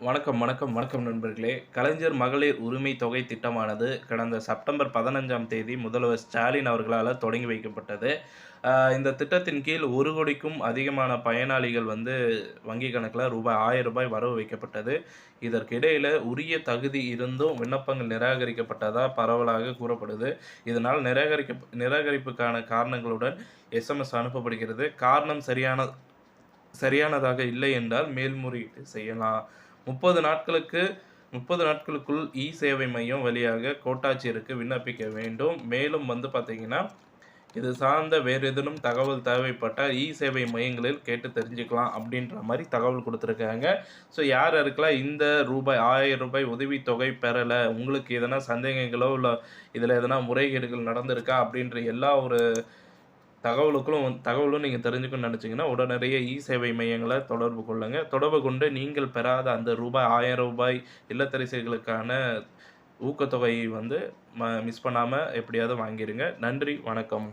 வணக்கம் நண்பர்களே. கலைஞர் மகளிர் உரிமை தொகை திட்டமானது கடந்த செப்டம்பர் 15ஆம் தேதி முதல்வர் ஸ்டாலின் அவர்களால தொடங்கி வைக்கப்பட்டது. இந்த திட்டத்தின் கீழ் 1,00,00,000க்கும் அதிகமான பயனாளிகள் வங்கி கணக்குல ரூபாய் 1,000 வரவு வைக்கப்பட்டது. இதற்கிடையில உரிய தகுதி இருந்தும் விண்ணப்பங்கள் நிராகரிக்கப்பட்டதா பரவலாக கூறப்படுது. இதனால் நிராகரிப்புக்கான காரணங்களுடன் எஸ்எம்எஸ் அனுப்பப்படுகிறது. காரணம் சரியானதாக இல்லை என்றால் மேல்முறையீடு செய்யலாம். 30 நாட்களுக்கு 30 நாட்களுக்குள் சேவை மையம் வழியாக கோட்டாட்சியருக்கு விண்ணப்பிக்க வேண்டும். மேலும் பார்த்தீங்கன்னா, இது சார்ந்த வேறு ஏதேனும் தகவல் தேவைப்பட்டால் சேவை மையங்களில் கேட்டு தெரிஞ்சுக்கலாம் அப்படின்ற மாரி தகவல் குடுத்துருக்காங்க. ஸோ யாருக்கெல்லாம் இந்த ரூபாய் 1,000 உதவித்தொகை பெறல, உங்களுக்கு எதனா சந்தேகங்களோ, இல்ல இதில எதனா முறைகேடுகள் நடந்திருக்கா அப்படின்ற எல்லா ஒரு தகவலும் நீங்க தெரிஞ்சுக்கணும்னு நெனச்சீங்கன்னா, உடனடியா சேவை மையங்கள தொடர்பு கொள்ளுங்க. தொடர்பு கொண்டு நீங்கள் பெறாத அந்த ரூபாய் 1,000 இல்லத்தரசிகளுக்கான ஊக்கத்தொகை மிஸ் பண்ணாம எப்படியாவது வாங்கிருங்க. நன்றி, வணக்கம்.